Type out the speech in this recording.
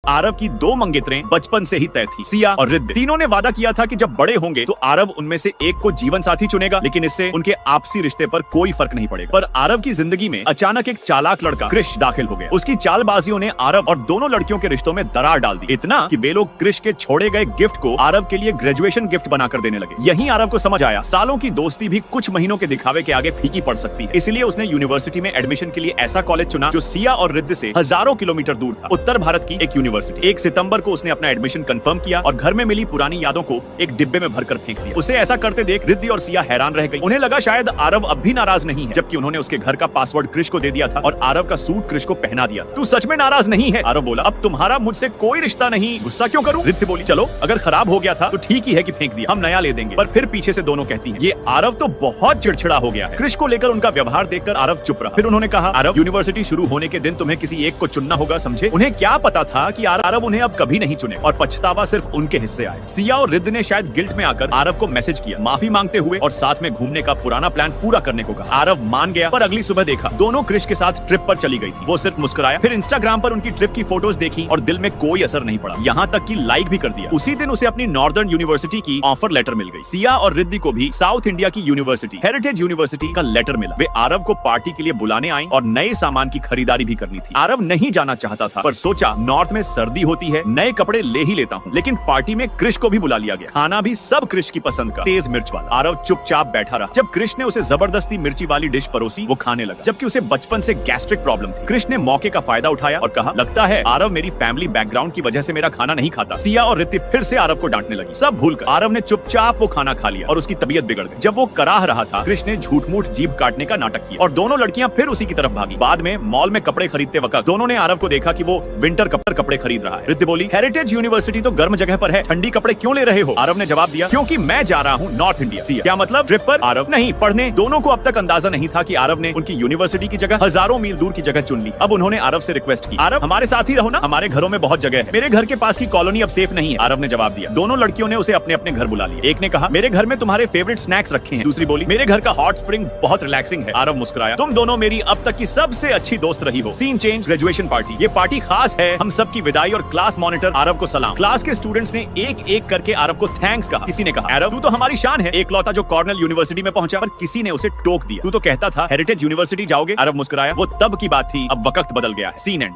आरव की दो मंगेतरें बचपन से ही तय थी, सिया और रिद्ध। तीनों ने वादा किया था कि जब बड़े होंगे तो आरव उनमें से एक को जीवन साथी चुनेगा, लेकिन इससे उनके आपसी रिश्ते पर कोई फर्क नहीं पड़ेगा। पर आरव की जिंदगी में अचानक एक चालाक लड़का क्रिश दाखिल हो गया। उसकी चालबाजियों ने आरव और दोनों लड़कियों के रिश्तों में दरार डाल दी, इतना कि वे लोग क्रिश के छोड़े गए गिफ्ट को आरव के लिए ग्रेजुएशन गिफ्ट बनाकर देने लगे। यही आरव को समझ आया, सालों की दोस्ती भी कुछ महीनों के दिखावे के आगे फीकी पड़ सकती है। इसलिए उसने यूनिवर्सिटी में एडमिशन के लिए ऐसा कॉलेज चुना जो सिया और रिद्ध से हजारों किलोमीटर दूर था, उत्तर भारत की एक यूनिवर्सिटी। 1 सितंबर को उसने अपना एडमिशन कंफर्म किया और घर में मिली पुरानी यादों को एक डिब्बे में भरकर फेंक दिया। उसे ऐसा करते देख रिद्ध और सिया हैरान रह गई। उन्हें लगा शायद आरव अब भी नाराज नहीं है, जबकि उन्होंने उसके घर का पासवर्ड क्रिश को दे दिया था और आरव का सूट क्रिश को पहना दिया था। तू सच में नाराज नहीं है? आरव बोला, अब तुम्हारा मुझसे कोई रिश्ता नहीं, गुस्सा क्यों करूं? रिद्ध बोली, चलो अगर खराब हो गया था तो ठीक ही है कि फेंक दिया, हम नया ले देंगे। पर फिर पीछे से दोनों कहती हैं, ये आरव तो बहुत चिड़चिड़ा हो गया है। क्रिश को लेकर उनका व्यवहार देखकर आरव चुप रहा। फिर उन्होंने कहा, आरव, यूनिवर्सिटी शुरू होने के दिन तुम्हें किसी एक को चुनना होगा, समझे? उन्हें क्या पता था कि आरव उन्हें अब कभी नहीं चुने और पछतावा सिर्फ उनके हिस्से आए। सिया और रिद्ध ने शायद गिल्ट में आकर आरव को मैसेज किया, माफी मांगते हुए और साथ में घूमने का पुराना प्लान पूरा करने को कहा। आरव मान गया, पर अगली सुबह देखा दोनों क्रिश के साथ ट्रिप पर चली गई थी। वो सिर्फ मुस्कुराया। फिर इंस्टाग्राम पर उनकी ट्रिप की फोटोज देखी और दिल में कोई असर नहीं पड़ा, यहाँ तक कि लाइक भी कर दिया। उसी दिन उसे अपनी नॉर्दर्न यूनिवर्सिटी की ऑफर लेटर मिल गई। सिया और रिद्ध को भी साउथ इंडिया की यूनिवर्सिटी हेरिटेज यूनिवर्सिटी का लेटर मिला। वे आरव को पार्टी के लिए बुलाने आई और नए सामान की खरीदारी भी करनी थी। आरव नहीं जाना चाहता था, पर सोचा नॉर्थ में सर्दी होती है, नए कपड़े ले ही लेता हूँ। लेकिन पार्टी में क्रिश को भी बुला लिया गया, खाना भी सब क्रिश की पसंद का, तेज मिर्च वाला। आरव चुपचाप बैठा रहा। जब क्रिश ने उसे जबरदस्ती मिर्ची वाली डिश परोसी, वो खाने लगा, जबकि उसे बचपन से गैस्ट्रिक प्रॉब्लम थी। क्रिश ने मौके का फायदा उठाया और कहा, लगता है आरव मेरी फैमिली बैकग्राउंड की वजह से मेरा खाना नहीं खाता। सिया और रिद्धि फिर से आरव को डांटने लगी। सब भूलकर आरव ने चुपचाप वो खाना खा लिया और उसकी तबीयत बिगड़ गई। जब वो कराह रहा था, क्रिश ने झूठ मूठ जीभ काटने का नाटक किया और दोनों लड़कियां फिर उसी की तरफ भागी। बाद में मॉल में कपड़े खरीदते वक्त दोनों ने आरव को देखा कि वो विंटर कपड़े खरीद रहा है। रिद्धि बोली, हेरिटेज यूनिवर्सिटी तो गर्म जगह पर है, ठंडी कपड़े क्यों ले रहे हो? आरव ने जवाब दिया, क्योंकि मैं जा रहा हूँ नॉर्थ इंडिया। सिया, क्या मतलब, ट्रिप पर? आरव, नहीं, पढ़ने। दोनों को अब तक अंदाजा नहीं था कि आरव ने उनकी यूनिवर्सिटी की जगह हजारों मील दूर की जगह चुन ली। अब उन्होंने आरव से रिक्वेस्ट की, आरव हमारे साथ ही रहो ना, हमारे घरों में बहुत जगह है, मेरे घर के पास की कॉलोनी अब सेफ नहीं है। आरव ने जवाब दिया। दोनों लड़कियों ने उसे अपने अपने घर बुला लिया। एक ने कहा, मेरे घर में तुम्हारे फेवरेट स्नैक्स रखे हैं। दूसरी बोली, मेरे घर का हॉट स्प्रिंग बहुत रिलैक्सिंग है। आरव मुस्कुराया, तुम दोनों मेरी अब तक की सबसे अच्छी दोस्त रही हो। Scene change, graduation party. ये पार्टी खास है, हम सब की विदाई और क्लास मॉनिटर आरव को सलाम। क्लास के स्टूडेंट्स ने एक एक करके आरव को थैंक्स कहा। किसी ने कहा, आरव तू तो हमारी शान है, एकलौता जो कॉर्नेल यूनिवर्सिटी में पहुंचा। पर किसी ने उसे टोक दिया, तू तो कहता था हेरिटेज यूनिवर्सिटी जाओगे। आरव मुस्कुराया, वो तब की बात थी, अब वक्त बदल गया है। Scene and.